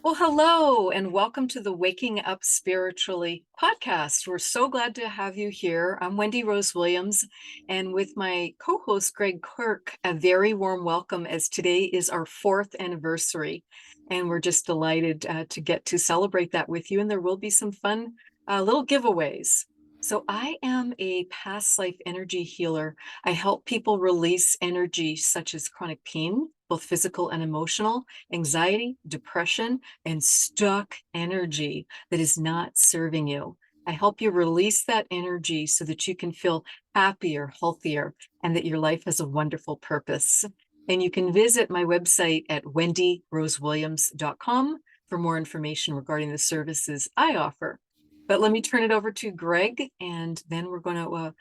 Well, hello, and welcome to the Waking Up Spiritually podcast. We're so glad to have you here. I'm Wendy Rose Williams, and with my co host, Gregg Kirk, a very warm welcome as today is our 4th anniversary. And we're just delighted to get to celebrate that with you. And there will be some fun little giveaways. So, I am a past life energy healer. I help people release energy such as chronic pain, both physical and emotional, anxiety, depression, and stuck energy that is not serving you. I help you release that energy so that you can feel happier, healthier, and that your life has a wonderful purpose. And you can visit my website at wendyrosewilliams.com for more information regarding the services I offer. But let me turn it over to Gregg, and then we're going to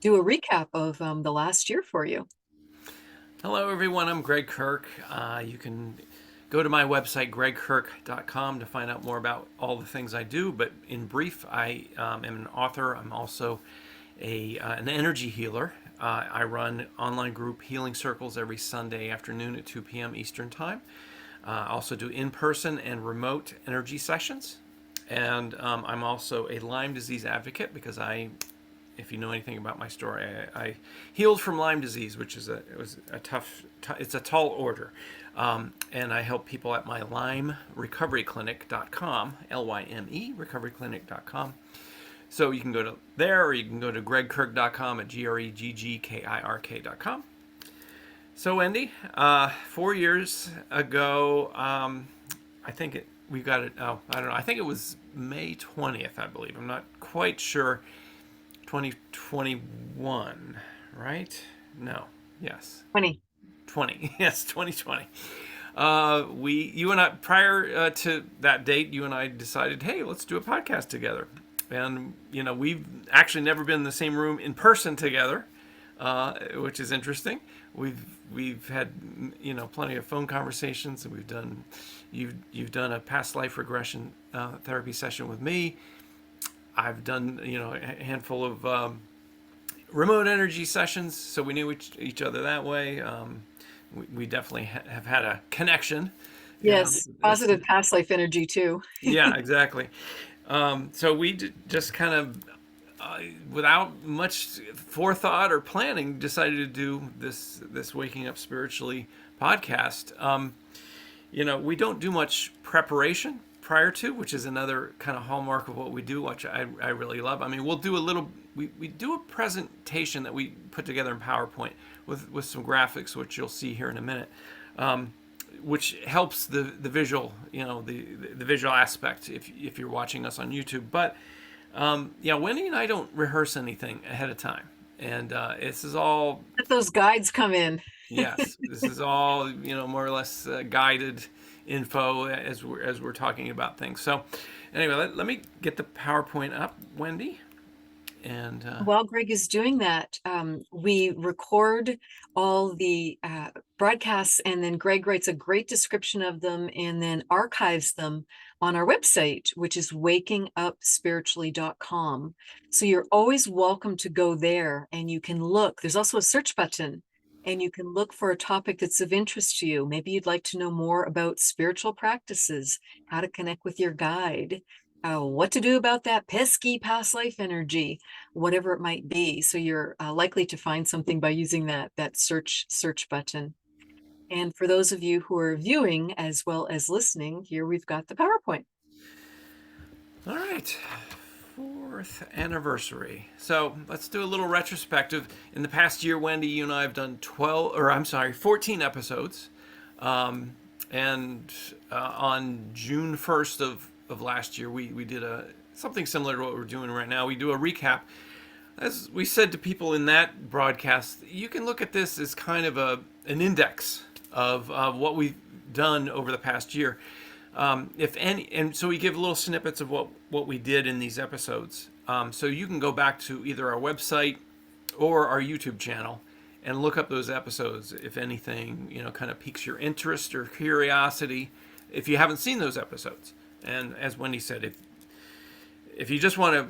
do a recap of the last year for you. Hello, everyone. I'm Gregg Kirk. You can go to my website, greggkirk.com, to find out more about all the things I do. But in brief, I am an author. I'm also an energy healer. I run online group healing circles every Sunday afternoon at 2 p.m. Eastern Time. I also do in-person and remote energy sessions. And I'm also a Lyme disease advocate because if you know anything about my story, I healed from Lyme disease, which is it's a tall order. And I help people at my LymeRecoveryClinic.com, Lyme recoveryclinic.com. So you can go to there, or you can go to greggkirk.com at greggkirk.com. So Wendy, 4 years ago, I think we got it. Oh, I don't know. I think it was May 20th, I believe. I'm not quite sure. 2021, right? No. Yes. 2020. Yes, 2020. You and I, prior to that date, you and I decided, hey, let's do a podcast together. And we've actually never been in the same room in person together, which is interesting. We've had plenty of phone conversations, and you've done a past life regression therapy session with me. I've done a handful of remote energy sessions, so we knew each other that way. We definitely have had a connection. Yes, positive past life energy too. Yeah, exactly. So we just kind of, without much forethought or planning, decided to do this Waking Up Spiritually podcast. We don't do much preparation prior to, which is another kind of hallmark of what we do, which I really love. I mean, we'll do we do a presentation that we put together in PowerPoint with some graphics, which you'll see here in a minute, which helps the visual, the visual aspect if you're watching us on YouTube. But Wendy and I don't rehearse anything ahead of time, and this is all. Let those guides come in. Yes, this is all more or less guided info as we're talking about things. So anyway, let me get the PowerPoint up, Wendy. And while Gregg is doing that, we record all the broadcasts, and then Gregg writes a great description of them and then archives them on our website, which is wakingupspiritually.com. So you're always welcome to go there, and you can look. There's also a search button, and you can look for a topic that's of interest to you. Maybe you'd like to know more about spiritual practices, how to connect with your guide, what to do about that pesky past life energy, whatever it might be. So you're likely to find something by using that search button. And for those of you who are viewing as well as listening, here we've got the PowerPoint. All right. 4th anniversary. So let's do a little retrospective. In the past year, Wendy, you and I have done 14 episodes. And on June 1st of last year, we did something similar to what we're doing right now. We do a recap. As we said to people in that broadcast, you can look at this as kind of an index of what we've done over the past year. If any, and so we give little snippets of what we did in these episodes. So you can go back to either our website or our YouTube channel and look up those episodes if anything, kind of piques your interest or curiosity if you haven't seen those episodes. And as Wendy said, if you just want to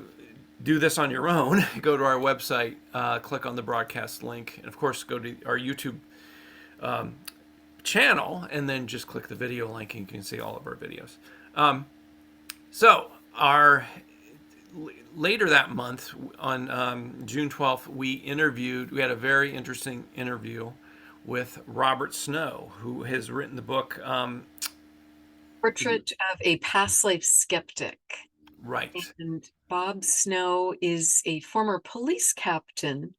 do this on your own, go to our website, click on the broadcast link, and of course go to our YouTube channel, and then just click the video link and you can see all of our videos. So our later that month on June 12th, we had a very interesting interview with Robert Snow, who has written the book. Portrait of a Past Life Skeptic. Right. And Bob Snow is a former police captain.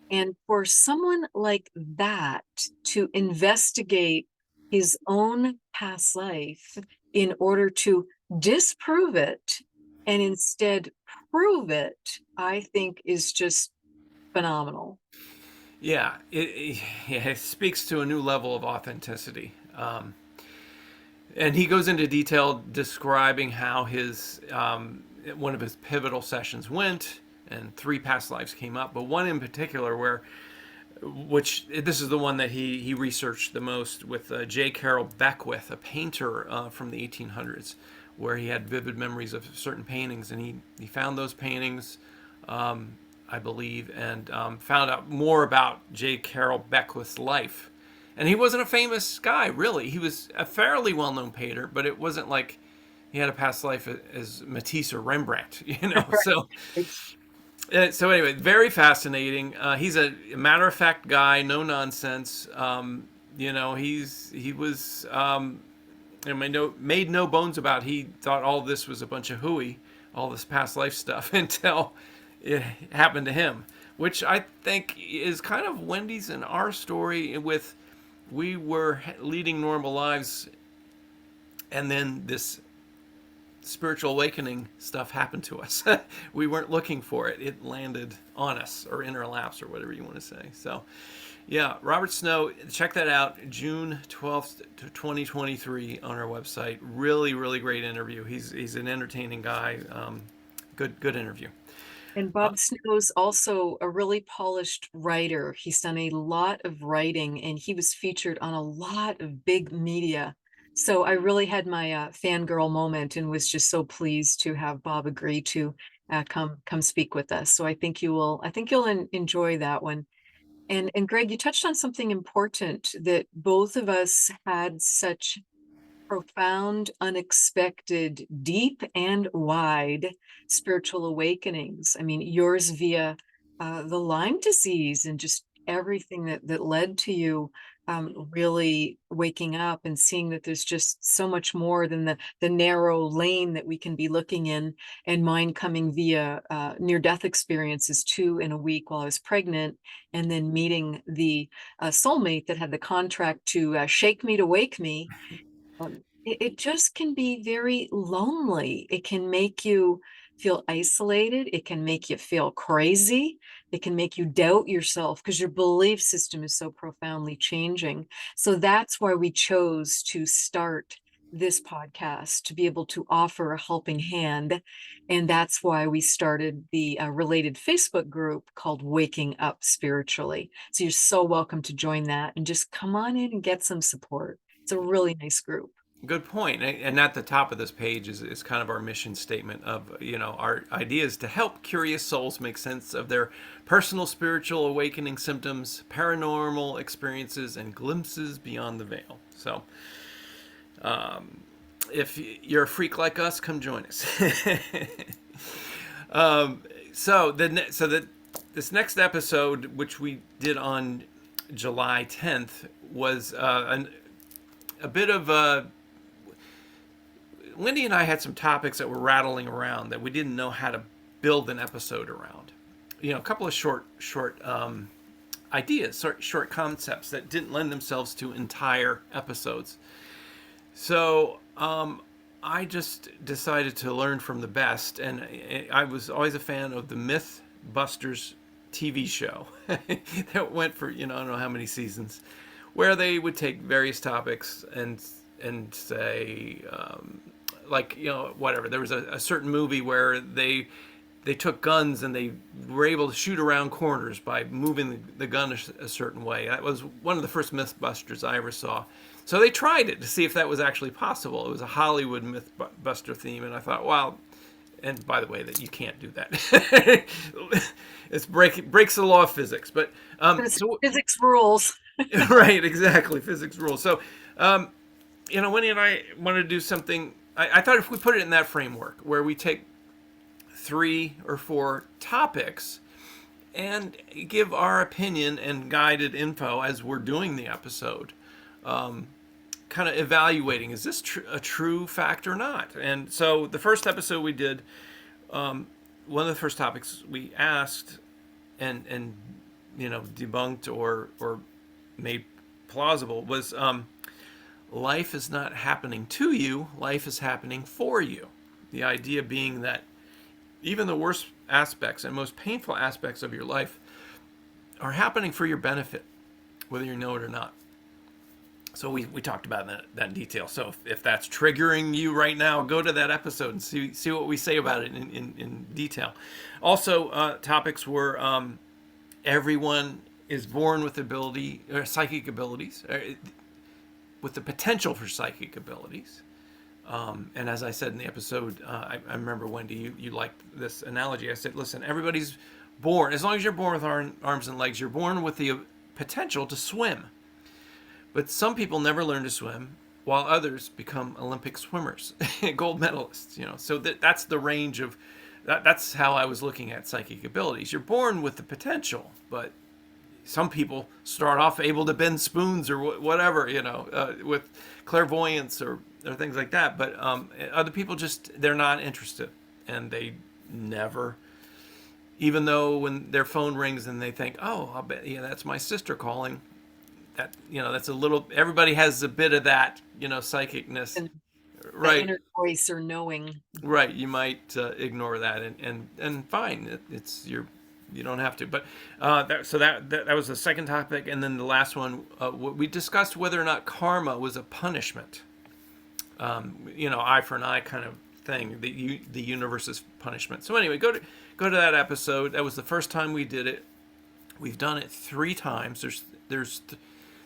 And for someone like that to investigate his own past life in order to disprove it and instead prove it, I think is just phenomenal. Yeah, it speaks to a new level of authenticity. And he goes into detail describing how his one of his pivotal sessions went, and 3 past lives came up, but one in particular which this is the one that he researched the most with J. Carroll Beckwith, a painter from the 1800s, where he had vivid memories of certain paintings, and he found those paintings, I believe, and found out more about J. Carroll Beckwith's life. And he wasn't a famous guy, really. He was a fairly well-known painter, but it wasn't like he had a past life as Matisse or Rembrandt, you know. So anyway, very fascinating. He's a matter-of-fact guy, no nonsense. You know, he was made no bones about. He thought all this was a bunch of hooey, all this past life stuff, until it happened to him, which I think is kind of Wendy's and our story. With we were leading normal lives, and then this spiritual awakening stuff happened to us. We weren't looking for it. It landed on us, or in our laps, or whatever you want to say. So, yeah, Robert Snow, check that out, June 12th, 2023 on our website. Really, really great interview. He's an entertaining guy. Good interview. And Bob Snow's also a really polished writer. He's done a lot of writing, and he was featured on a lot of big media. So I really had my fangirl moment and was just so pleased to have Bob agree to come speak with us. So I think you'll enjoy that one. And Gregg, you touched on something important, that both of us had such profound, unexpected, deep and wide spiritual awakenings. I mean, yours via the Lyme disease and just everything that led to you really waking up and seeing that there's just so much more than the narrow lane that we can be looking in, and mine coming via near-death experiences, 2 in a week while I was pregnant, and then meeting the soulmate that had the contract to shake me to wake me. It just can be very lonely. It can make you feel isolated. It can make you feel crazy. It can make you doubt yourself because your belief system is so profoundly changing. So that's why we chose to start this podcast, to be able to offer a helping hand. And that's why we started the related Facebook group called Waking Up Spiritually. So you're so welcome to join that and just come on in and get some support. It's a really nice group. Good point. And at the top of this page is kind of our mission statement of, our idea is to help curious souls make sense of their personal spiritual awakening symptoms, paranormal experiences, and glimpses beyond the veil. So, if you're a freak like us, come join us. This next episode, which we did on July 10th, was a bit of a... Wendy and I had some topics that were rattling around that we didn't know how to build an episode around. A couple of short ideas, short concepts that didn't lend themselves to entire episodes. So I just decided to learn from the best, and I was always a fan of the Mythbusters TV show that went for, I don't know how many seasons, where they would take various topics and say, whatever. There was a certain movie where they took guns and they were able to shoot around corners by moving the gun a certain way. That was one of the first Mythbusters I ever saw. So they tried it to see if that was actually possible. It was a Hollywood Mythbuster theme, and I thought, wow. And by the way, that you can't do that. It breaks the law of physics. But physics rules. Right, exactly. Physics rules. So, Winnie and I wanted to do something. I thought if we put it in that framework where we take 3 or 4 topics and give our opinion and guided info as we're doing the episode, kind of evaluating, is this a true fact or not? And so the first episode we did, one of the first topics we asked and debunked or made plausible was, life is not happening to you, life is happening for you. The idea being that even the worst aspects and most painful aspects of your life are happening for your benefit, whether you know it or not. So we talked about that in detail. So if that's triggering you right now, go to that episode and see what we say about it in detail. Also, topics were, everyone is born with ability or psychic abilities, with the potential for psychic abilities. And as I said in the episode, I remember, Wendy, you liked this analogy. I said, listen, everybody's born, as long as you're born with arms and legs, you're born with the potential to swim. But some people never learn to swim, while others become Olympic swimmers, gold medalists. So that's the range of that's how I was looking at psychic abilities. You're born with the potential, but some people start off able to bend spoons or whatever, with clairvoyance or things like that. But other people they're not interested, and they never. Even though when their phone rings and they think, oh, I'll bet that's my sister calling. That's a little. Everybody has a bit of that, psychicness, And that right? inner voice or knowing. Right. You might ignore that, and fine. It's your. You don't have to. But that was the second topic, and then the last one, we discussed whether or not karma was a punishment. Eye for an eye kind of thing. The universe's punishment. So anyway, go to that episode. That was the first time we did it. We've done it 3 times.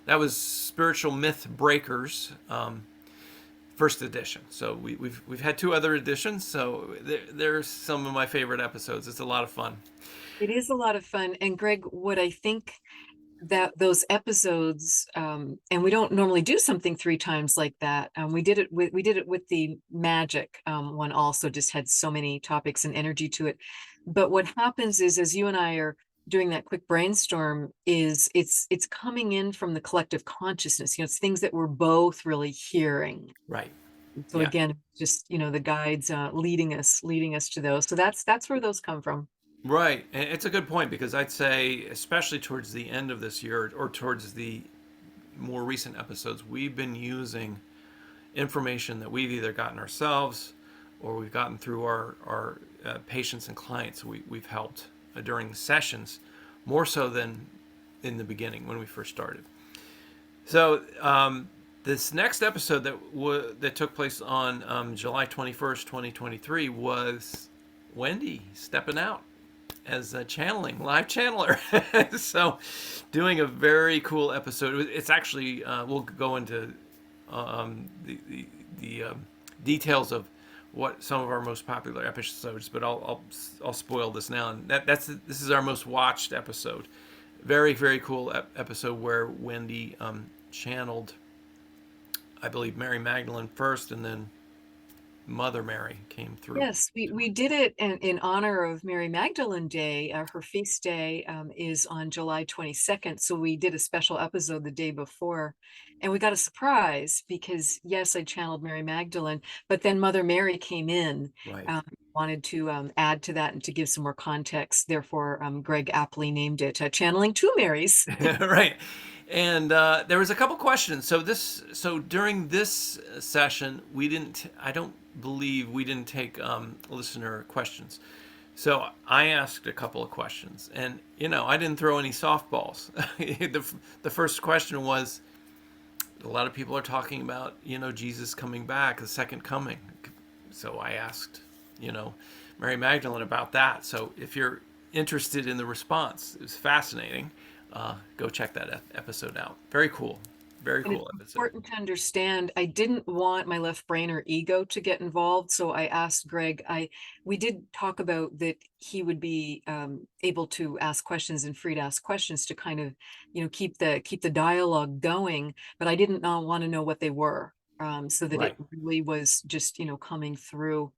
That was Spiritual Myth Breakers, first edition. So we've had 2 other editions. So they're some of my favorite episodes. It's a lot of fun. It is a lot of fun. And Greg, what I think that those episodes, and we don't normally do something 3 times like that. We did it with the magic one, also just had so many topics and energy to it. But what happens is, as you and I are doing that quick brainstorm, is it's coming in from the collective consciousness. It's things that we're both really hearing. Right. So Yeah. again, just the guides leading us to those. So that's where those come from. Right. And it's a good point, because I'd say, especially towards the end of this year or towards the more recent episodes, we've been using information that we've either gotten ourselves or we've gotten through our patients and clients we've helped during sessions, more so than in the beginning when we first started. So this next episode that took place on July 21st, 2023 was Wendy stepping out as a live channeler. So doing a very cool episode. It's actually, we'll go into the details of what some of our most popular episodes, but I'll spoil this now. And this is our most watched episode. Very, very cool episode where Wendy channeled, I believe, Mary Magdalene first, and then Mother Mary came through. Yes, we did it in honor of Mary Magdalene Day. Her feast day is on July 22nd. So we did a special episode the day before, and we got a surprise because, yes, I channeled Mary Magdalene, but then Mother Mary came in, Right. wanted to add to that and to give some more context. Therefore, Gregg aptly named it Channeling Two Marys. Right. And there was a couple questions. So during this session, I don't believe we didn't take listener questions. So I asked a couple of questions, and I didn't throw any softballs. The first question was, a lot of people are talking about Jesus coming back, the second coming. So I asked Mary Magdalene about that. So if you're interested in the response, it was fascinating. Go check that episode out. Very cool. Very And it's cool episode. important to understand, I didn't want my left brain or ego to get involved. So I asked Gregg, we did talk about that he would be able to ask questions and free to ask questions to kind of, keep the dialogue going. But I didn't want to know what they were, so that it Right. really was just, coming through.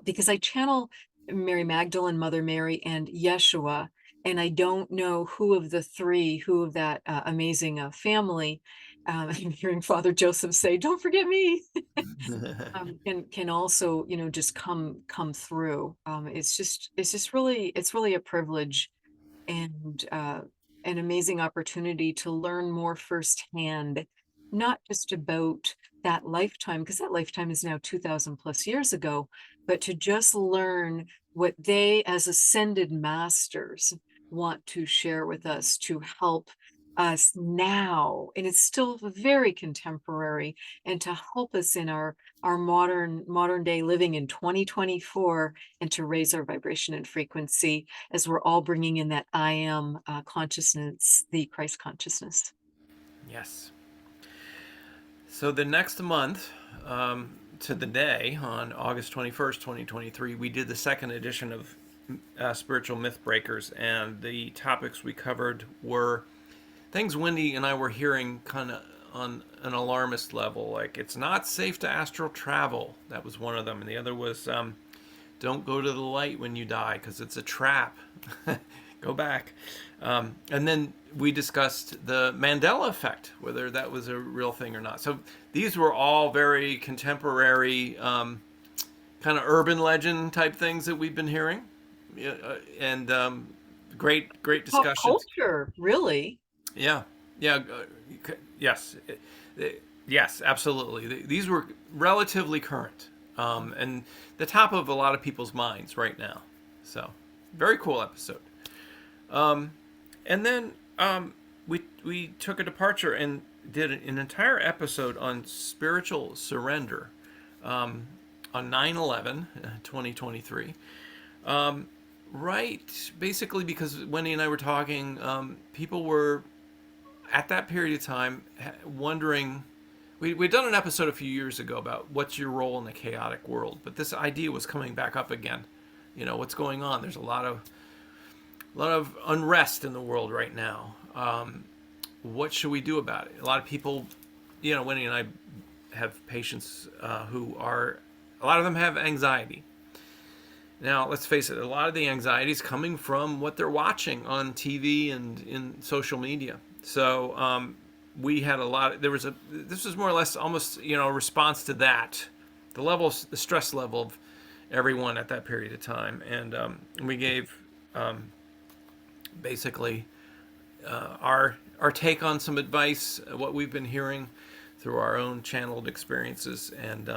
Because I channel Mary Magdalene, Mother Mary, and Yeshua. And I don't know who of the three, who of that amazing family, I'm hearing Father Joseph say, "Don't forget me," can also, just come through. It's really a privilege and an amazing opportunity to learn more firsthand, not just about that lifetime, because that lifetime is now 2000 plus years ago, but to just learn what they, as ascended masters, want to share with us to help us now. And it's still very contemporary, and to help us in our modern day living in 2024, and to raise our vibration and frequency as we're all bringing in that I am consciousness, the Christ consciousness. Yes. So the next month, to the day, on August 21st, 2023, we did the second edition of Spiritual Myth Breakers, and the topics we covered were things Wendy and I were hearing kind of on an alarmist level, like it's not safe to astral travel. That was one of them, and the other was don't go to the light when you die because it's a trap. Go back. And then we discussed the Mandela effect, whether that was a real thing or not. So these were all very contemporary, kind of urban legend type things that we've been hearing, and great Pop discussions. culture, really. Yeah, yeah, yes, yes, absolutely. These were relatively current, and the top of a lot of people's minds right now. So, very cool episode. And then we took a departure and did an entire episode on spiritual surrender on 9/11, 2023. Right, basically because Wendy and I were talking, people were at that period of time wondering. We'd done an episode a few years ago about what's your role in the chaotic world, but this idea was coming back up again. What's going on? There's a lot of unrest in the world right now. What should we do about it? A lot of people, Wendy and I have patients who are, a lot of them have anxiety. Now, let's face it, a lot of the anxiety is coming from what they're watching on TV and in social media. So we had a lot. This was more or less almost, a response to that, the stress level of everyone at that period of time, and we gave basically our take on some advice, what we've been hearing through our own channeled experiences, and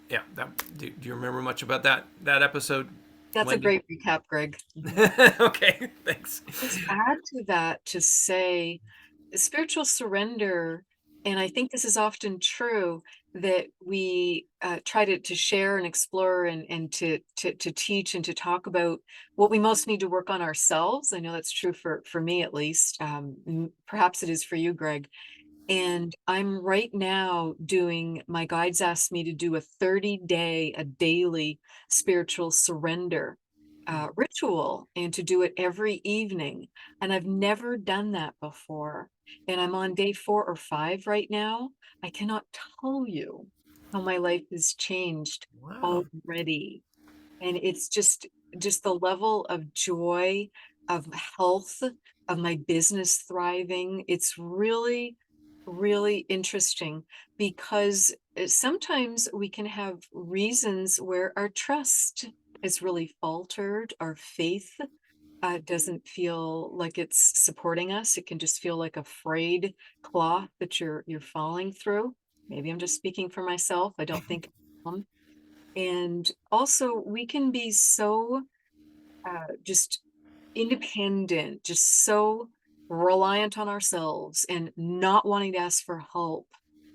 yeah. Do you remember much about that episode, That's a Wendy? great recap, Greg. Okay, thanks. Just add to that to say spiritual surrender, and I think this is often true, that we try to share and explore, and to teach and to talk about what we most need to work on ourselves. I know that's true for me, at least. Perhaps it is for you, Greg. And I'm right now my guides asked me to do a 30-day, a daily spiritual surrender ritual, and to do it every evening. And I've never done that before. And I'm on day 4 or 5 right now. I cannot tell you how my life has changed Wow. already. And it's just the level of joy, of health, of my business thriving. It's really, really interesting, because sometimes we can have reasons where our trust is really faltered, our faith doesn't feel like it's supporting us. It can just feel like a frayed cloth that you're falling through. Maybe I'm just speaking for myself. I don't think and also, we can be so just independent, just so reliant on ourselves, and not wanting to ask for help.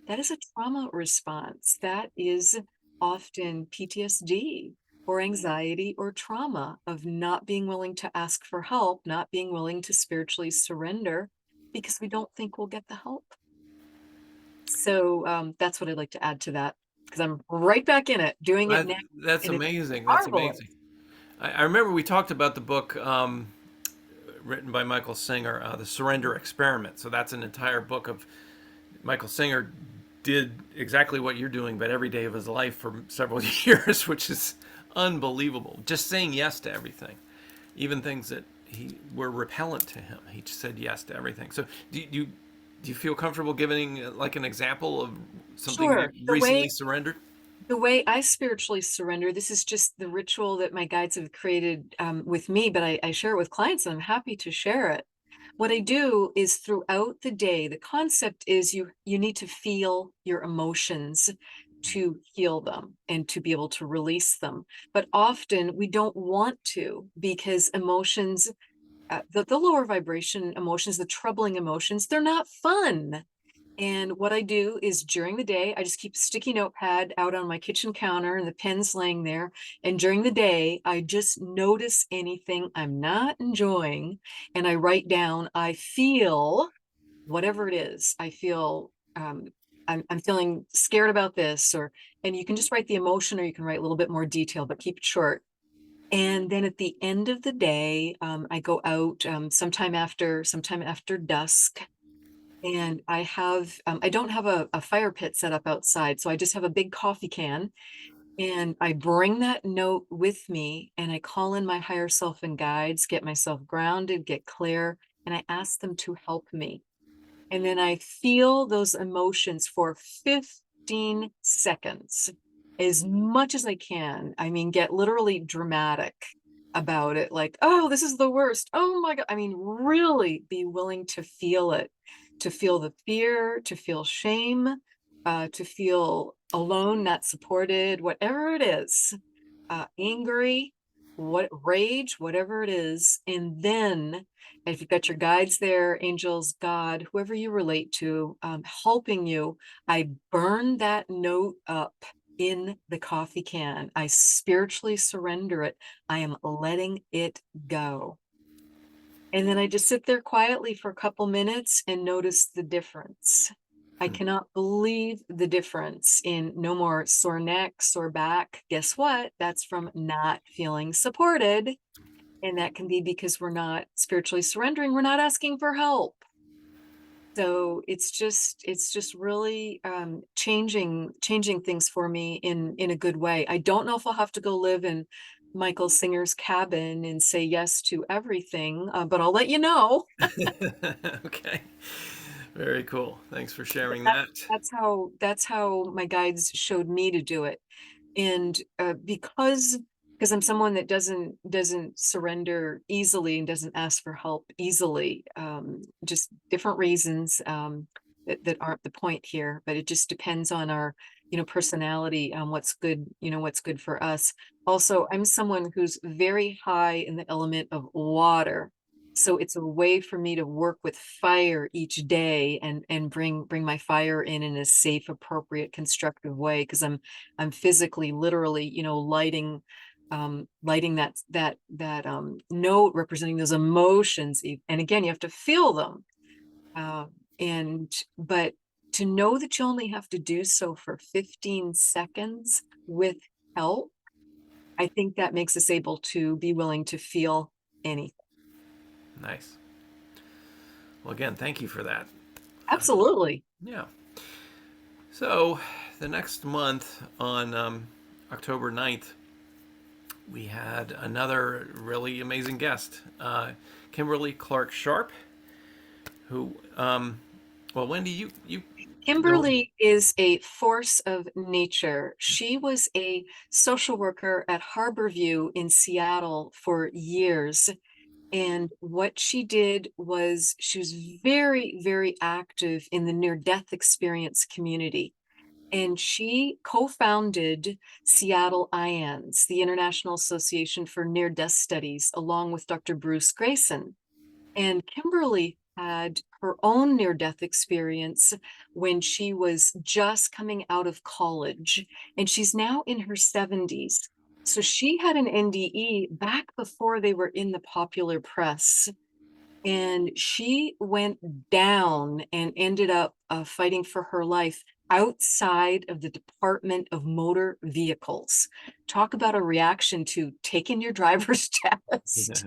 That is a trauma response. That is often PTSD or anxiety or trauma of not being willing to ask for help, not being willing to spiritually surrender. because we don't think we'll get the help. So that's what I'd like to add to that, because I'm right back in it, doing it That, now, that's and it's amazing. That's marvelous. amazing. I remember we talked about the book written by Michael Singer, The Surrender Experiment. So that's an entire book of Michael Singer did exactly what you're doing, but every day of his life for several years, which is unbelievable. Just saying yes to everything, even things that were repellent to him. He just said yes to everything. So do you feel comfortable giving like an example of something you Sure. recently surrendered? The way I spiritually surrender, this is just the ritual that my guides have created with me, but I share it with clients and I'm happy to share it. What I do is throughout the day, the concept is you need to feel your emotions to heal them and to be able to release them. But often we don't want to, because emotions, the lower vibration emotions, the troubling emotions, they're not fun. And what I do is during the day, I just keep a sticky notepad out on my kitchen counter and the pen's laying there. And during the day, I just notice anything I'm not enjoying. And I write down, I feel whatever it is. I feel, I'm feeling scared about this, or, and you can just write the emotion, or you can write a little bit more detail, but keep it short. And then at the end of the day, I go out sometime after dusk, and I don't have a fire pit set up outside, so I just have a big coffee can, and I bring that note with me, and I call in my higher self and guides, get myself grounded, get clear, and I ask them to help me. And then I feel those emotions for 15 seconds, as much as I can. I mean, get literally dramatic about it, like, oh, this is the worst. Oh my God. I mean, really be willing to feel it, to feel the fear, to feel shame, to feel alone, not supported, whatever it is, angry, what rage, whatever it is. And then if you've got your guides there, angels, God, whoever you relate to, helping you, I burn that note up in the coffee can. I spiritually surrender it. I am letting it go. And then I just sit there quietly for a couple minutes and notice the difference. I cannot believe the difference in no more sore neck, sore back. Guess what? That's from not feeling supported. And that can be because we're not spiritually surrendering. We're not asking for help. So it's just really changing things for me in a good way. I don't know if I'll have to go live in Michael Singer's cabin and say yes to everything, but I'll let you know. Okay. Very cool. Thanks for But sharing that, that. that's how my guides showed me to do it. And because I'm someone that doesn't surrender easily and doesn't ask for help easily, just different reasons, that aren't the point here, but it just depends on our personality, what's good, what's good for us. Also, I'm someone who's very high in the element of water, so it's a way for me to work with fire each day and bring my fire in a safe, appropriate, constructive way, because I'm physically, literally, lighting that note representing those emotions. And again, you have to feel them. Uh, and but to know that you only have to do so for 15 seconds with help, I think that makes us able to be willing to feel anything. Nice. Well, again, thank you for that. Absolutely. Yeah. So, the next month on October 9th, we had another really amazing guest, Kimberly Clark-Sharp, who, well, Wendy, you know, Kimberly is a force of nature. She was a social worker at Harborview in Seattle for years. And what she did was she was very, very active in the near-death experience community. And she co-founded Seattle IANS, the International Association for Near-Death Studies, along with Dr. Bruce Grayson. And Kimberly had her own near-death experience when she was just coming out of college, and she's now in her 70s. So she had an NDE back before they were in the popular press. and she went down and ended up fighting for her life outside of the Department of Motor Vehicles. Talk about a reaction to taking your driver's test.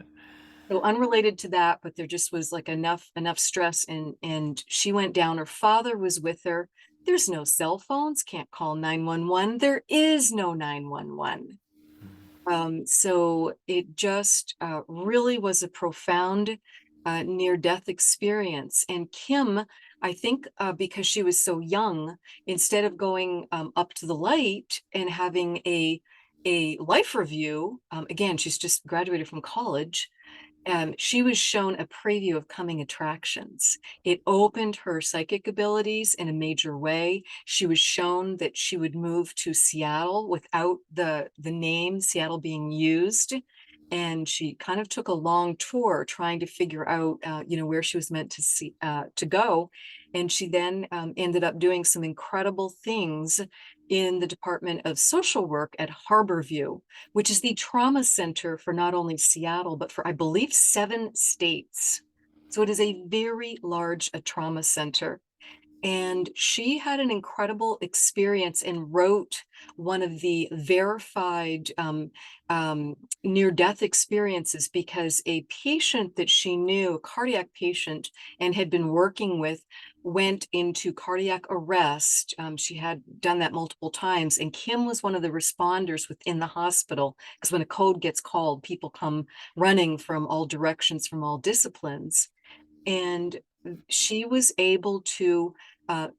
So unrelated to that, but there just was like enough stress, and she went down. Her father was with her. There's no cell phones, can't call 911. There is no 911. So it just really was a profound near-death experience. And Kim, I think because she was so young, instead of going up to the light and having a life review, again, she's just graduated from college, she was shown a preview of coming attractions. It opened her psychic abilities in a major way. She was shown that she would move to Seattle without the name Seattle being used. And she kind of took a long tour trying to figure out, where she was meant to go. And she then ended up doing some incredible things in the Department of Social Work at Harborview, which is the trauma center for not only Seattle, but for, I believe, 7 states. So it is a very large trauma center. And she had an incredible experience and wrote one of the verified near-death experiences, because a patient that she knew, a cardiac patient, and had been working with, went into cardiac arrest. She had done that multiple times, and Kim was one of the responders within the hospital, because when a code gets called, people come running from all directions, from all disciplines. And she was able to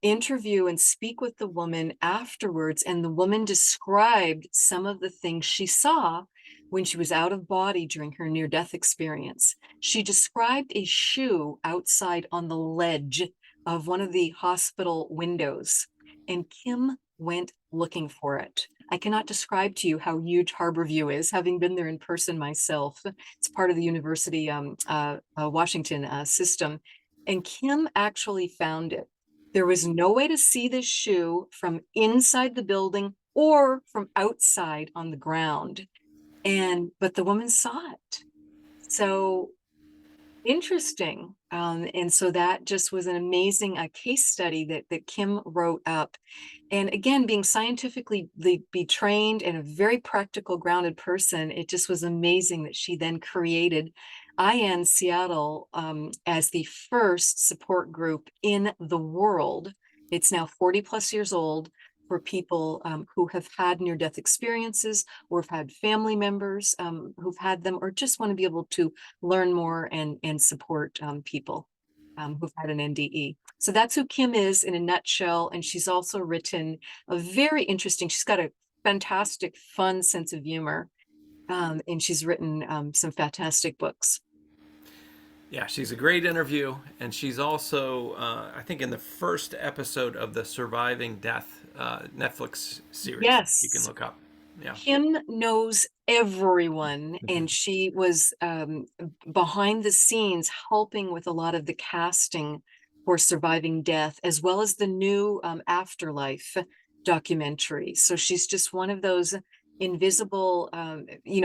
interview and speak with the woman afterwards, and the woman described some of the things she saw when she was out of body during her near-death experience. She described a shoe outside on the ledge of one of the hospital windows, and Kim went looking for it. I cannot describe to you how huge Harborview is, having been there in person myself. It's part of the University Washington system. And Kim actually found it. There was no way to see this shoe from inside the building or from outside on the ground. But the woman saw it. So interesting. And so that just was an amazing case study that Kim wrote up. And again, being scientifically be trained and a very practical, grounded person, it just was amazing that she then created IN Seattle as the first support group in the world. It's now 40 plus years old, for people who have had near-death experiences, or have had family members who've had them, or just want to be able to learn more and support people who've had an NDE. So that's who Kim is in a nutshell. And she's also written a very interesting, she's got a fantastic, fun sense of humor. And she's written some fantastic books. Yeah, she's a great interview, and she's also, I think, in the first episode of the Surviving Death Netflix series. You can Yes. look up. Yeah. Kim knows everyone, and she was behind the scenes helping with a lot of the casting for Surviving Death, as well as the new Afterlife documentary. So she's just one of those invisible,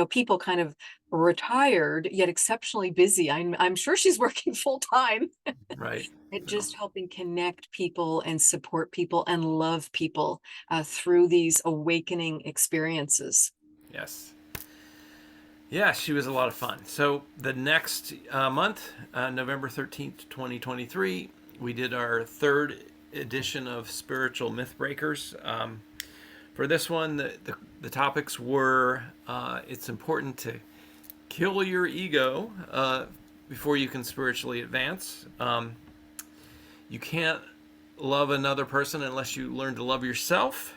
people kind of retired yet exceptionally busy. I'm sure she's working full time Right. at No. just helping connect people and support people and love people through these awakening experiences. Yes. Yeah, she was a lot of fun. So the next month, November 13th, 2023, we did our third edition of Spiritual Myth Breakers. For this one, the topics were it's important to kill your ego before you can spiritually advance. You can't love another person unless you learn to love yourself.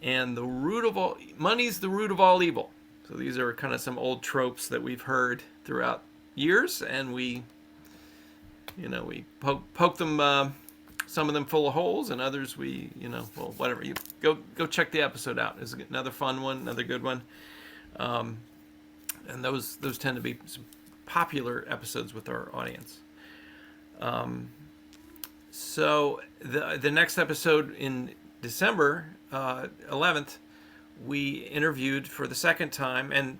And the root of all money's the root of all evil. So these are kind of some old tropes that we've heard throughout years, and we poke them. Some of them full of holes, and others well, whatever. You go check the episode out. It's another fun one, another good one. And those tend to be some popular episodes with our audience. So the next episode in December 11th, we interviewed for the second time, and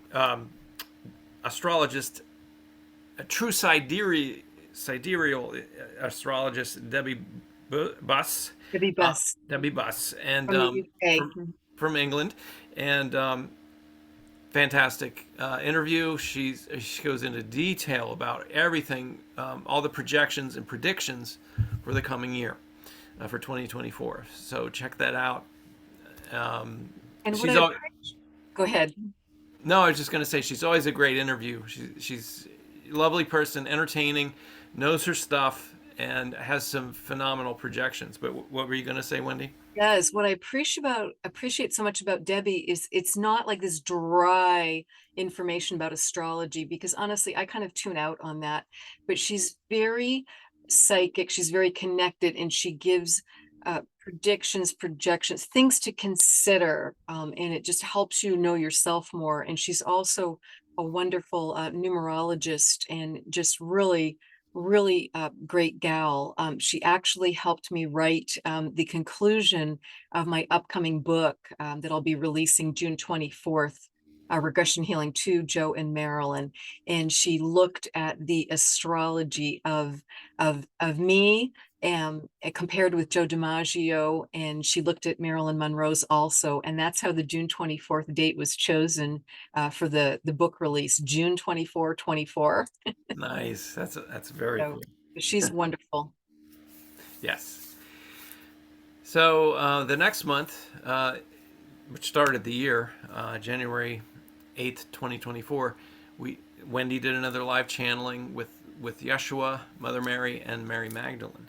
astrologist, a true sidereal sidereal astrologist Debbie Buss, Debbie Best Debbie Buss, and from the UK. from England, and fantastic interview. She goes into detail about everything, all the projections and predictions for the coming year, for 2024. So check that out. And what She's I all, go ahead. no, I was just going to say she's always a great interview. She's a lovely person, entertaining, knows her stuff, and has some phenomenal projections. But what were you going to say, Wendy? Yes, what I appreciate so much about Debbie is it's not like this dry information about astrology, because honestly, I kind of tune out on that. But she's very psychic, she's very connected, and she gives predictions, projections, things to consider, and it just helps you know yourself more. And she's also a wonderful numerologist, and just really great gal. She actually helped me write the conclusion of my upcoming book that I'll be releasing June 24th, Regression Healing to Joe and Marilyn. And she looked at the astrology of me and compared with Joe DiMaggio, and she looked at Marilyn Monroe's also. And that's how the June 24th date was chosen for the book release, June 24/24. Nice. That's very So cool. she's wonderful. Yes. So the next month, which started the year, January 8th, 2024, Wendy did another live channeling with Yeshua, Mother Mary, and Mary Magdalene.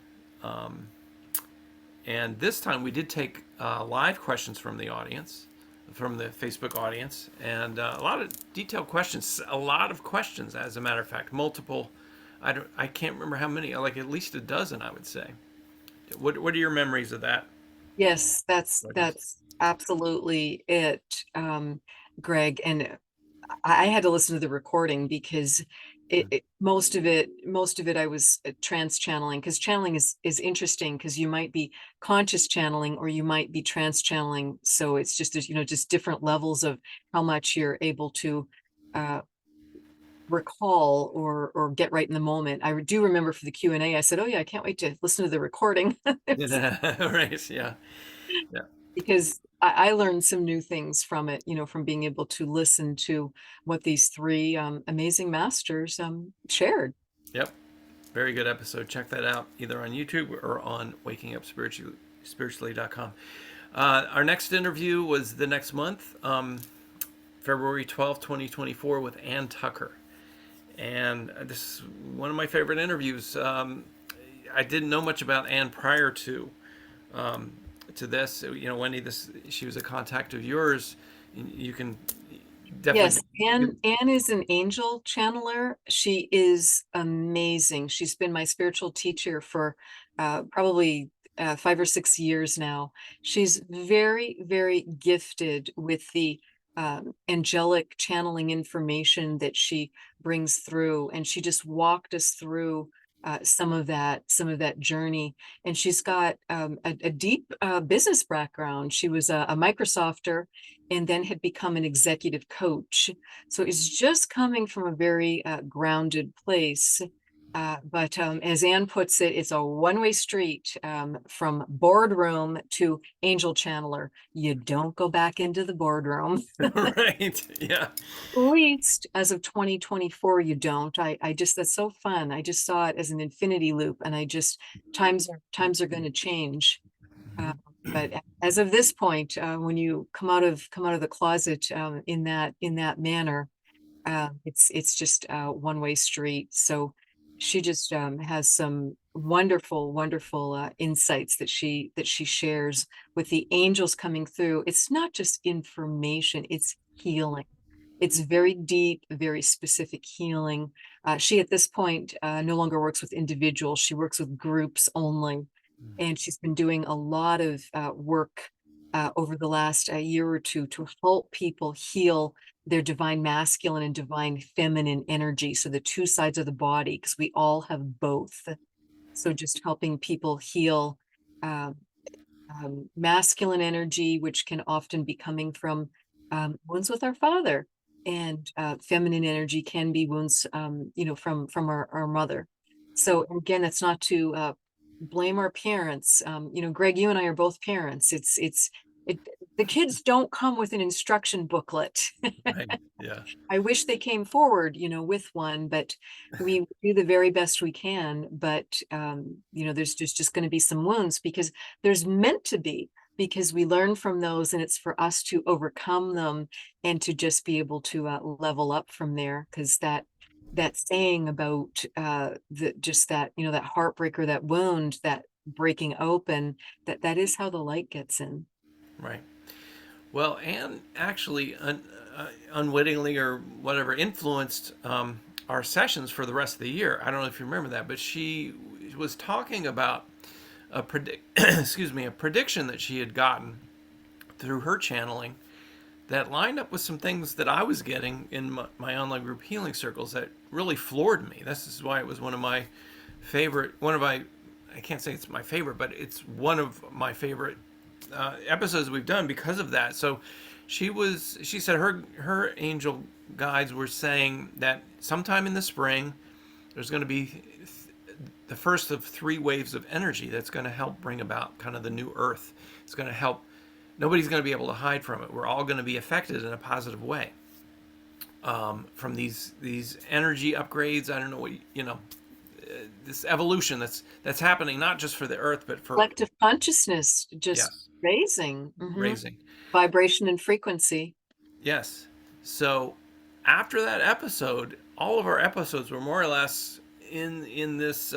And this time we did take live questions from the audience, from the Facebook audience, and a lot of detailed questions. A lot of questions, as a matter of fact, multiple. I can't remember how many. Like at least a dozen, I would say. What are your memories of that? Yes, that's absolutely it, Greg. And I had to listen to the recording because most of it I was trance channeling, because channeling is interesting, because you might be conscious channeling or you might be trance channeling. So it's just just different levels of how much you're able to uh, recall or get right in the moment. I do remember for the Q&A, I said, "Oh yeah, I can't wait to listen to the recording." Right. Yeah. Yeah. Because I learned some new things from it, from being able to listen to what these three amazing masters shared. Yep. Very good episode. Check that out either on YouTube or on wakingupspiritually.com. Our next interview was the next month, February 12th, 2024, with Ann Tucker. And this is one of my favorite interviews. I didn't know much about Ann prior to this. Wendy, she was a contact of yours. You can Yes, definitely. Anne is an angel channeler. She is amazing. She's been my spiritual teacher for probably 5 or 6 years now. She's very, very gifted with the angelic channeling information that she brings through, and she just walked us through some of that journey. And she's got a deep business background. She was a Microsofter, and then had become an executive coach. So it's just coming from a very grounded place. But as Anne puts it, it's a one-way street from boardroom to angel channeler. You don't go back into the boardroom. Right. Yeah. At least as of 2024, you don't. I just, that's so fun. I just saw it as an infinity loop, and I just, times are going to change. Uh, but as of this point, when you come out of the closet in that manner, it's just a one-way street. So she just has some wonderful insights that she shares with the angels coming through. It's not just information; it's healing. It's very deep, very specific healing. She, at this point, no longer works with individuals. She works with groups only. And she's been doing a lot of work over the last year or two to help people heal their divine masculine and divine feminine energy. So the two sides of the body, because we all have both. So just helping people heal uh, masculine energy, which can often be coming from wounds with our father, and feminine energy can be wounds, from our mother. So again, that's not to blame our parents. Greg, you and I are both parents. It, the kids don't come with an instruction booklet. Right. Yeah. I wish they came forward, with one, but we do the very best we can. But there's just going to be some wounds because there's meant to be, because we learn from those, and it's for us to overcome them and to just be able to level up from there. Because that saying about that heartbreak or that wound, that breaking open, that is how the light gets in. Right. Well, Anne actually unwittingly or whatever influenced our sessions for the rest of the year. I don't know if you remember that, but she was talking about excuse me, a prediction that she had gotten through her channeling that lined up with some things that I was getting in my online group healing circles that really floored me. This is why it was one of my I can't say it's my favorite, but it's one of my favorite episodes we've done because of that. So she said her angel guides were saying that sometime in the spring there's going to be the first of 3 waves of energy that's going to help bring about kind of the new earth. It's going to help. Nobody's going to be able to hide from it. We're all going to be affected in a positive way from these energy upgrades. I don't know what this evolution that's happening not just for the earth but for Collective consciousness just yes raising, raising. vibration and frequency. Yes. So after that episode, all of our episodes were more or less in this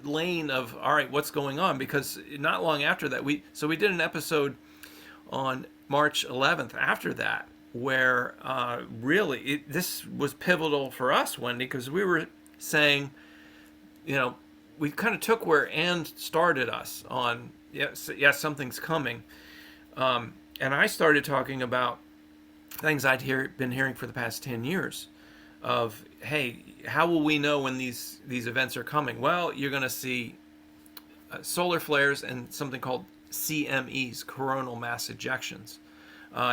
lane of all right, what's going on? Because not long after that, we did an episode on March 11th. After that, where really this was pivotal for us, Wendy, because we were saying, we kind of took where Anne started us on. Yes, something's coming, and I started talking about things been hearing for the past 10 years of, hey, how will we know when these events are coming? Well, you're going to see solar flares and something called CMEs, coronal mass ejections.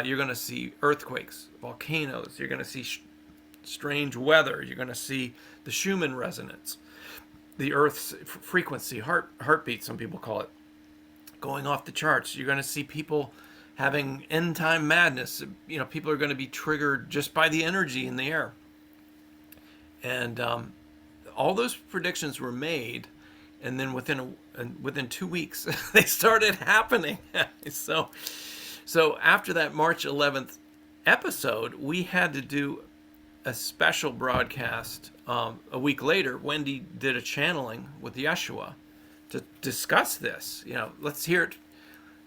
You're going to see earthquakes, volcanoes. You're going to see strange weather. You're going to see the Schumann resonance, the Earth's frequency, heartbeat, some people call it, going off the charts. You're going to see people having end time madness. People are going to be triggered just by the energy in the air. And all those predictions were made, and then within 2 weeks they started happening. So after that March 11th episode, we had to do a special broadcast. A week later, Wendy did a channeling with Yeshua to discuss this. Let's hear it.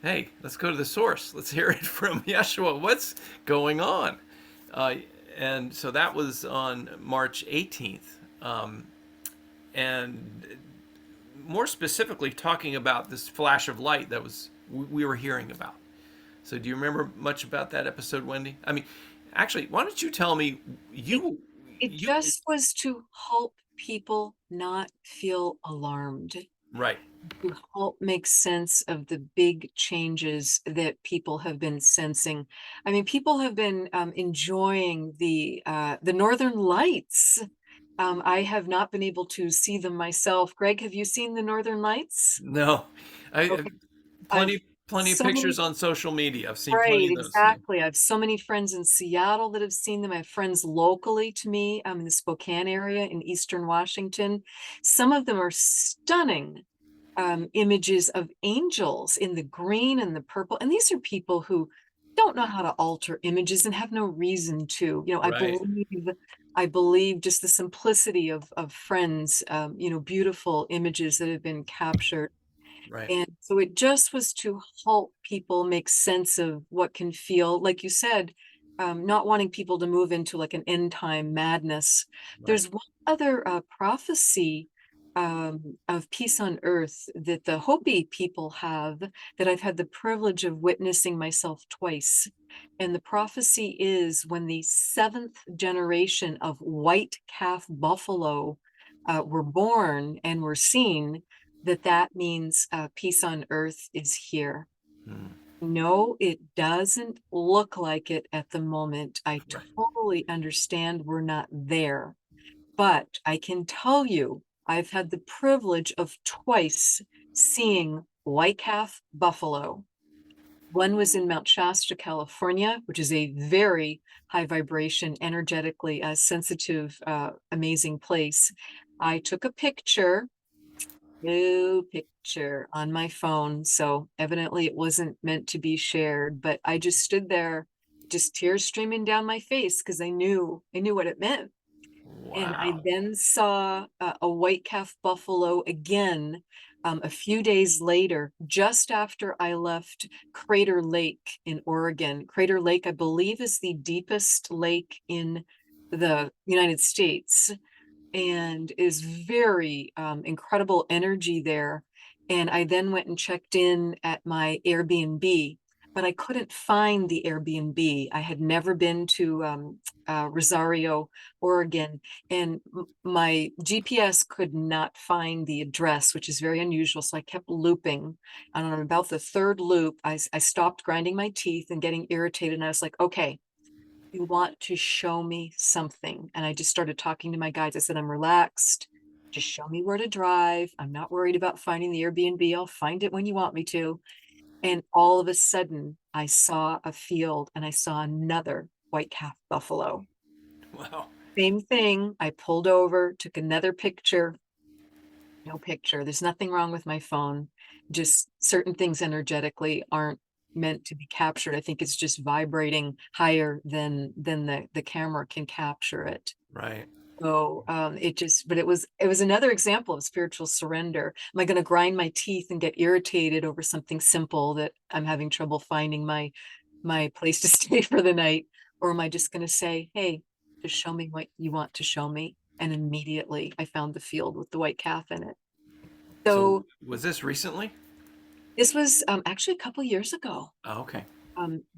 Hey, let's go to the source. Let's hear it from Yeshua. What's going on? And so that was on March 18th. And more specifically, talking about this flash of light that we were hearing about. So do you remember much about that episode, Wendy? I mean, actually, why don't you tell me, It just was to help people not feel alarmed, right, to help make sense of the big changes that people have been sensing. I mean, people have been enjoying the Northern Lights. I have not been able to see them myself. Greg, have you seen the Northern Lights? no, I Okay. I've plenty of so many. pictures on social media. I've seen plenty Right, of those. Yeah. exactly. I have so many friends in Seattle that have seen them. I have friends locally to me, in the Spokane area in Eastern Washington. Some of them are stunning images of angels in the green and the purple. And these are people who don't know how to alter images and have no reason to. Right, I believe just the simplicity of friends, beautiful images that have been captured. right, And so it just was to help people make sense of what can feel, like you said, not wanting people to move into like an end time madness. right. There's one other prophecy of peace on earth that the Hopi people have, that I've had the privilege of witnessing myself twice. And the prophecy is when the 7th generation of white calf buffalo were born and were seen, that means peace on earth is here. Hmm. No, it doesn't look like it at the moment. I Right. totally understand we're not there, but I can tell you I've had the privilege of twice seeing white-calf buffalo. One was in Mount Shasta, California, which is a very high vibration, energetically sensitive, amazing place. I took a picture, no picture on my phone, so evidently it wasn't meant to be shared, but I just stood there, just tears streaming down my face because I knew what it meant. And I Wow. then saw a white-calf buffalo again a few days later, just after I left Crater Lake in Oregon. Crater Lake, I believe, is the deepest lake in the United States and is very incredible energy there. And I then went and checked in at my Airbnb, but I couldn't find the Airbnb. I had never been to Rosario, Oregon, and my GPS could not find the address, which is very unusual. So I kept looping. And on about the third loop, I stopped grinding my teeth and getting irritated. And I was like, okay, you want to show me something. And I just started talking to my guides. I said, I'm relaxed. Just show me where to drive. I'm not worried about finding the Airbnb. I'll find it when you want me to. And all of a sudden, I saw a field and I saw another white-calf buffalo. Wow. Same thing. I pulled over, took another picture. No picture. There's nothing wrong with my phone. Just certain things energetically aren't meant to be captured. I think it's just vibrating higher than the camera can capture it. Right. So it just, but it was another example of spiritual surrender. Am I going to grind my teeth and get irritated over something simple that I'm having trouble finding my place to stay for the night? Or am I just going to say, hey, just show me what you want to show me? And immediately I found the field with the white calf in it. So So was this recently? this was actually a couple years ago. Oh, okay.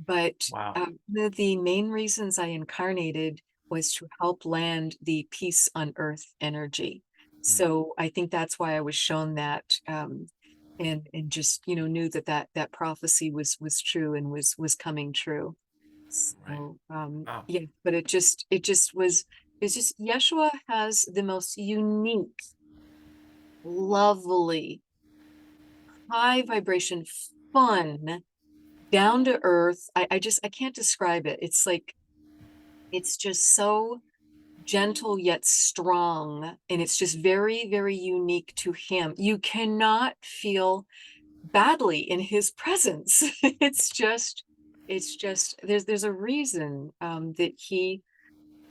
But Wow. one of the main reasons I incarnated was to help land the peace on earth energy. Mm. So I think that's why I was shown that, and just knew that prophecy was true and was coming true. Right. So Wow. yeah, but it just was it's just Yeshua has the most unique, lovely, high vibration, fun, down to earth. I can't describe it. It's like it's just so gentle yet strong, and it's just very, very unique to him. You cannot feel badly in his presence. It's just there's a reason that he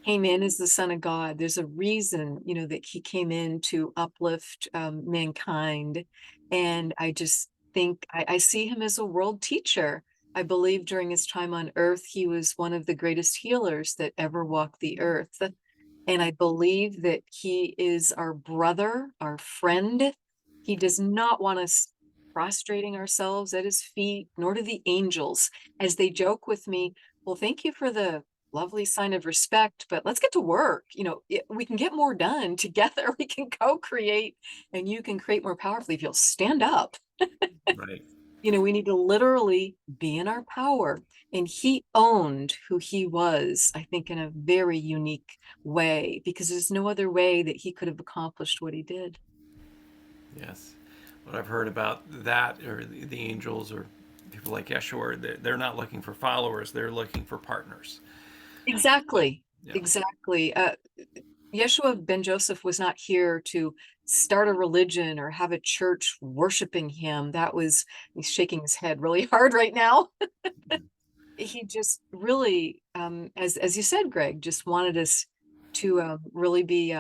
came in as the Son of God. There's a reason, that he came in to uplift mankind. And I just think I see him as a world teacher. I believe during his time on earth, he was one of the greatest healers that ever walked the earth. And I believe that he is our brother, our friend. He does not want us prostrating ourselves at his feet, nor do the angels, as they joke with me. Well, thank you for the lovely sign of respect, but let's get to work. We can get more done together. We can co-create, and you can create more powerfully if you'll stand up. Right. We need to literally be in our power. And he owned who he was, I think, in a very unique way, because there's no other way that he could have accomplished what he did. Yes. What I've heard about that, or the angels, or people like Yeshua, they're not looking for followers; they're looking for partners. Exactly. Yeah. Exactly. Yeshua ben Joseph was not here to start a religion or have a church worshiping him. He's shaking his head really hard right now. He just really, as you said, Gregg, just wanted us to really be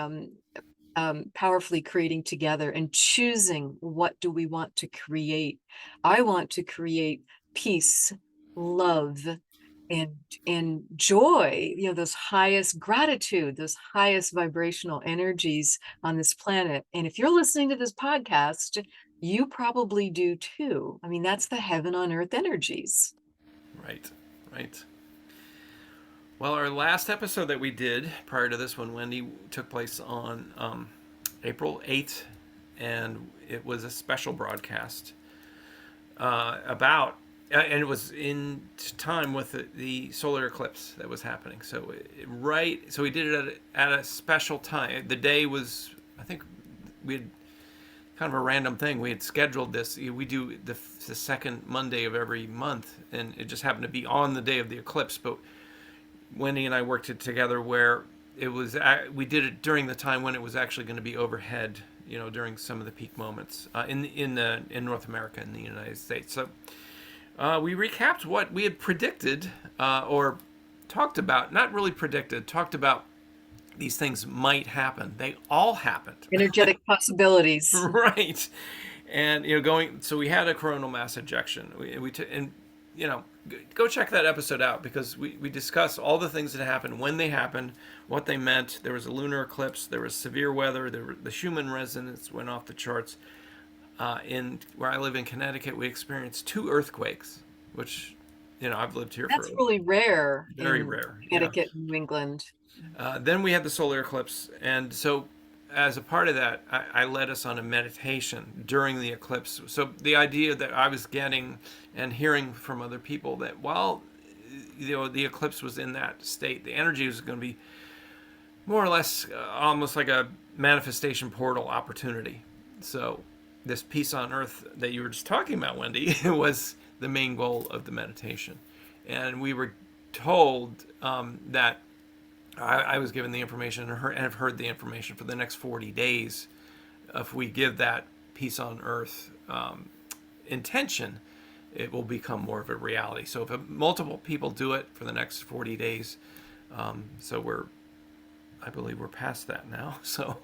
powerfully creating together and choosing what do we want to create. I want to create peace, love, and and joy, those highest gratitude, those highest vibrational energies on this planet. And if you're listening to this podcast, you probably do too. I mean, that's the heaven on earth energies. Right. Right. Well, our last episode that we did prior to this one, Wendy, took place on April 8th, and it was a special broadcast and it was in time with the solar eclipse that was happening. So we did it at a special time. The day was, I think, we had kind of a random thing. We had scheduled this. We do the second Monday of every month, and it just happened to be on the day of the eclipse. But Wendy and I worked it together where it was. We did it during the time when it was actually going to be overhead. During some of the peak moments in North America, in the United States. So we recapped what we had predicted or talked about. Not really predicted. Talked about these things might happen. They all happened. Energetic possibilities. Right. And so we had a coronal mass ejection. Go check that episode out, because we discuss all the things that happened, when they happened, what they meant. There was a lunar eclipse, there was severe weather, the Schumann resonance went off the charts. In where I live in Connecticut, we experienced 2 earthquakes, which I've lived here That's for really rare very in rare. Yeah. Connecticut, New England. Then we had the solar eclipse, and so as a part of that, I led us on a meditation during the eclipse. So the idea that I was getting and hearing from other people, that while the eclipse was in that state, the energy was going to be more or less almost like a manifestation portal opportunity. So this peace on earth that you were just talking about, Wendy, was the main goal of the meditation. And we were told that I was given the information and have heard the information for the next 40 days. If we give that peace on earth intention, it will become more of a reality. So if multiple people do it for the next 40 days, I believe we're past that now. So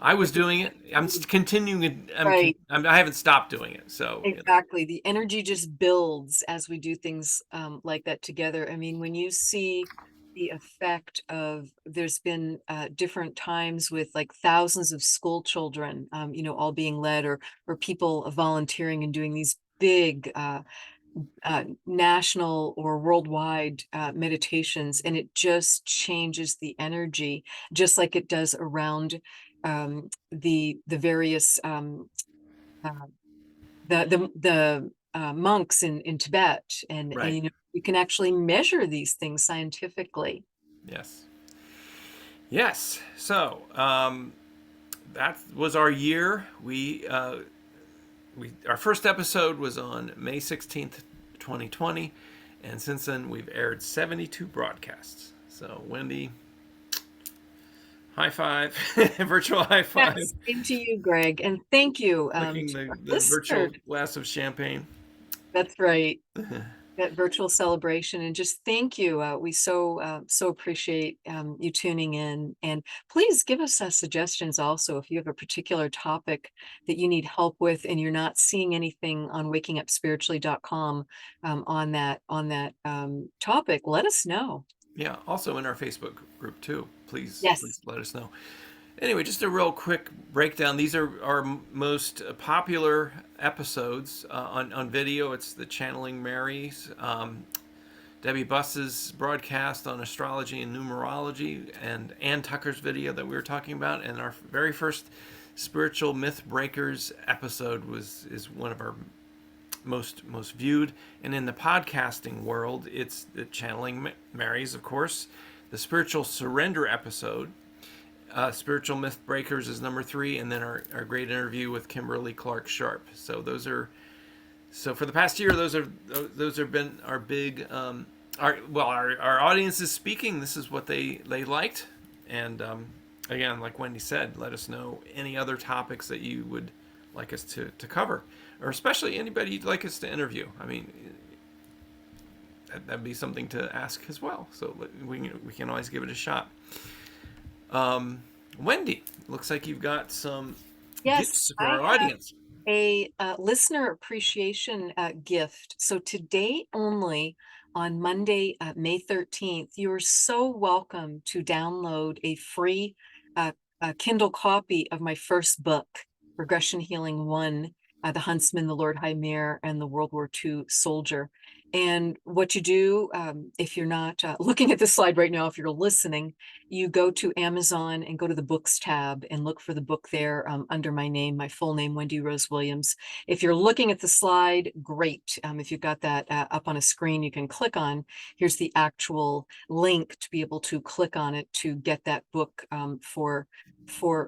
I was doing it. I'm continuing. Right. I haven't stopped doing it. So Exactly. The energy just builds as we do things like that together. I mean, when you see the effect of, there's been different times with like thousands of school children, all being led, or people volunteering and doing these big national or worldwide meditations, and it just changes the energy, just like it does around the various uh, the monks in Tibet, and right. you can actually measure these things scientifically. Yes. Yes. So that was our year. Our first episode was on May 16th, 2020, and since then we've aired 72 broadcasts. So Wendy, high five, virtual high five. Yes, same to you, Greg, and thank you Licking to our the listeners. virtual glass of champagne. That's right. That virtual celebration, and just thank you. We so appreciate you tuning in, and please give us suggestions also if you have a particular topic that you need help with and you're not seeing anything on wakingupspiritually.com on that topic. Let us know. Yeah, also in our Facebook group too. Please Yes. let us know. Anyway, just a real quick breakdown. These are our most popular episodes on video. It's the Channeling Marys, Debbie Buss's broadcast on astrology and numerology, and Ann Tucker's video that we were talking about. And our very first Spiritual Myth Breakers episode is one of our most viewed. And in the podcasting world, it's the Channeling Marys, of course, the Spiritual Surrender episode. Spiritual Myth Breakers is number 3, and then our great interview with Kimberly Clark-Sharp. So for the past year, those have been our big our audience is speaking. This is what they liked, and again, like Wendy said, let us know any other topics that you would like us to cover, or especially anybody you'd like us to interview. I mean, that'd be something to ask as well. So we can always give it a shot. Wendy, looks like you've got some gifts for our audience. A listener appreciation gift. So today only, on Monday, May 13th, you're so welcome to download a free Kindle copy of my first book, Regression Healing 1, The Huntsman, the Lord High Mayor, and the World War II Soldier. And what you do, if you're not looking at the slide right now, if you're listening, you go to Amazon and go to the books tab and look for the book there under my name, my full name, Wendy Rose Williams. If you're looking at the slide, great. If you've got that up on a screen, you can click on. Here's the actual link to be able to click on it to get that book for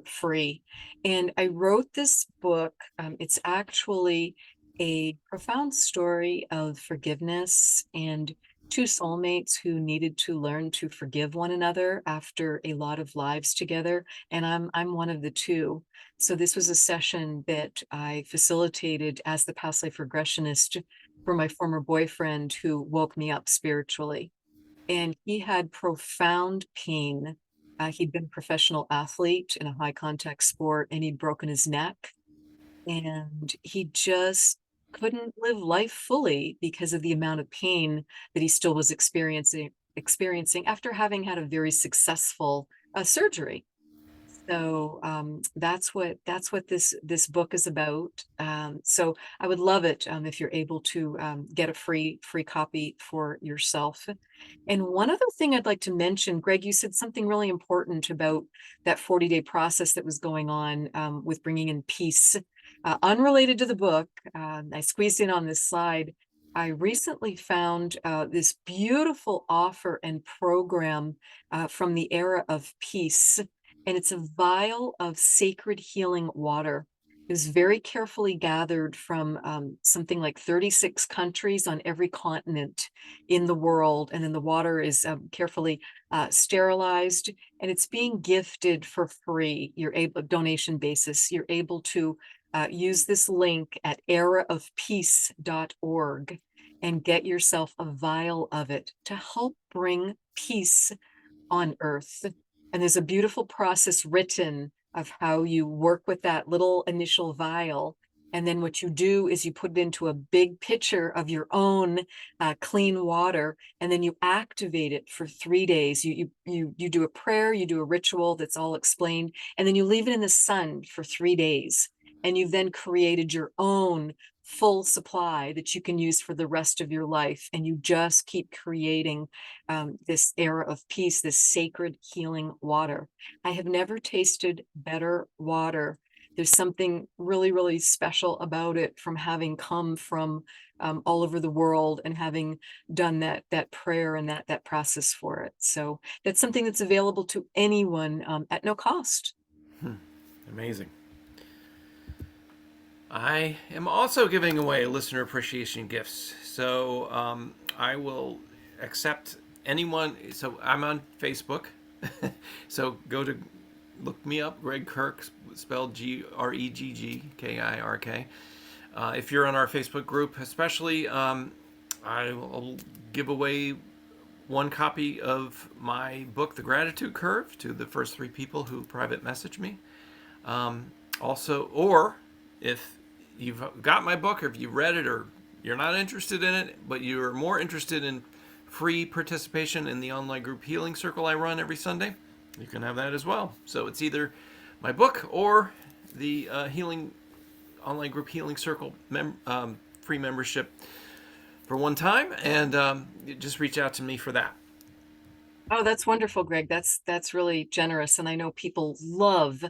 free. And I wrote this book. It's actually a profound story of forgiveness and two soulmates who needed to learn to forgive one another after a lot of lives together, and I'm one of the two. So this was a session that I facilitated as the past life regressionist for my former boyfriend who woke me up spiritually, and he had profound pain. He'd been a professional athlete in a high contact sport, and he'd broken his neck, and he just couldn't live life fully because of the amount of pain that he still was experiencing after having had a very successful surgery. So that's what this book is about. So I would love it if you're able to get a free copy for yourself. And one other thing I'd like to mention, Greg, you said something really important about that 40-day process that was going on with bringing in peace. Unrelated to the book, I squeezed in on this slide. I recently found this beautiful offer and program from the era of peace, and it's a vial of sacred healing water. It was very carefully gathered from something like 36 countries on every continent in the world. And then the water is carefully sterilized, and it's being gifted for free. You're able, donation basis, you're able to use this link at eraofpeace.org and get yourself a vial of it to help bring peace on earth. And there's a beautiful process written of how you work with that little initial vial. And then what you do is you put it into a big pitcher of your own clean water, and then you activate it for 3 days. You do a prayer, you do a ritual that's all explained, and then you leave it in the sun for 3 days. And you've then created your own full supply that you can use for the rest of your life. And you just keep creating this era of peace, this sacred healing water. I have never tasted better water. There's something really, really special about it from having come from all over the world and having done that prayer and that process for it. So that's something that's available to anyone at no cost. Amazing. I am also giving away listener appreciation gifts. So I will accept anyone. So I'm on Facebook. So go to look me up, Gregg Kirk, spelled Greggkirk. If you're on our Facebook group, especially, I will give away one copy of my book, The Gratitude Curve, to the first 3 people who private message me. Also, or if you've got my book, or if you've read it, or you're not interested in it, but you're more interested in free participation in the online group healing circle I run every Sunday, you can have that as well. So it's either my book or the healing online group healing circle free membership for one time, and just reach out to me for that. Oh, that's wonderful, Greg. That's really generous. And I know people love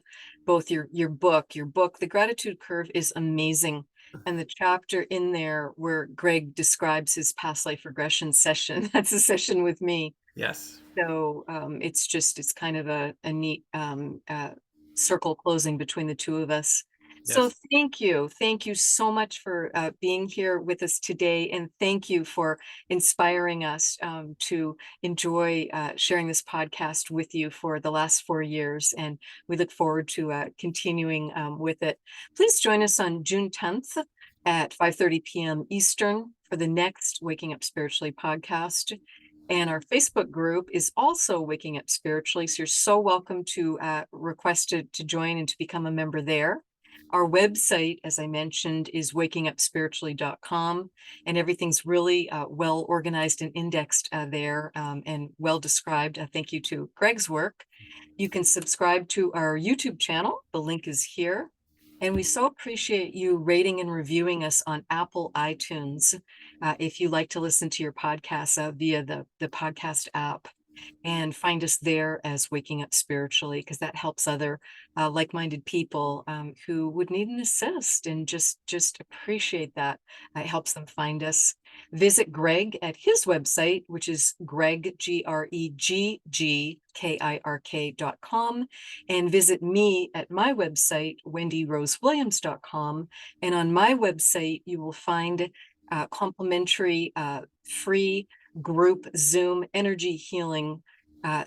both your book. Your book, The Gratitude Curve, is amazing. And the chapter in there where Greg describes his past life regression session, that's a session with me. Yes. So it's kind of a neat circle closing between the two of us. So Yes. thank you so much for being here with us today, and thank you for inspiring us to enjoy sharing this podcast with you for the last 4 years, and we look forward to continuing with it. Please join us on June 10th at 5:30 p.m. Eastern for the next Waking Up Spiritually podcast. And our Facebook group is also Waking Up Spiritually. So you're so welcome to request to join and to become a member there. Our website, as I mentioned, is wakingupspiritually.com, and everything's really well organized and indexed there and well described. Thank you to Greg's work. You can subscribe to our YouTube channel. The link is here. And we so appreciate you rating and reviewing us on Apple iTunes. if you like to listen to your podcasts via the podcast app, and find us there as Waking Up Spiritually, because that helps other like-minded people who would need an assist, and just appreciate that. It helps them find us. Visit Gregg at his website, which is Gregg, GreggKirk.com, and visit me at my website, wendyrosewilliams.com. And on my website, you will find complimentary free group Zoom energy healing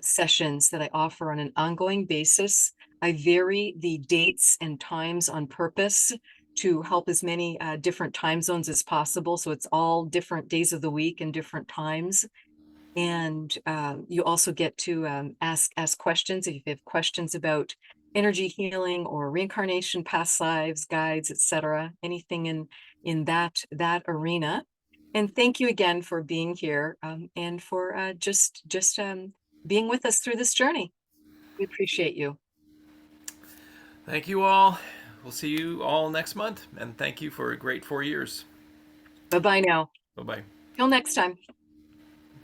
sessions that I offer on an ongoing basis. I vary the dates and times on purpose to help as many different time zones as possible. So it's all different days of the week and different times. And you also get to ask questions if you have questions about energy healing or reincarnation, past lives, guides, etc. Anything in that arena. And thank you again for being here and for just being with us through this journey. We appreciate you. Thank you all. We'll see you all next month. And thank you for a great 4 years. Bye-bye now. Bye bye. Till next time.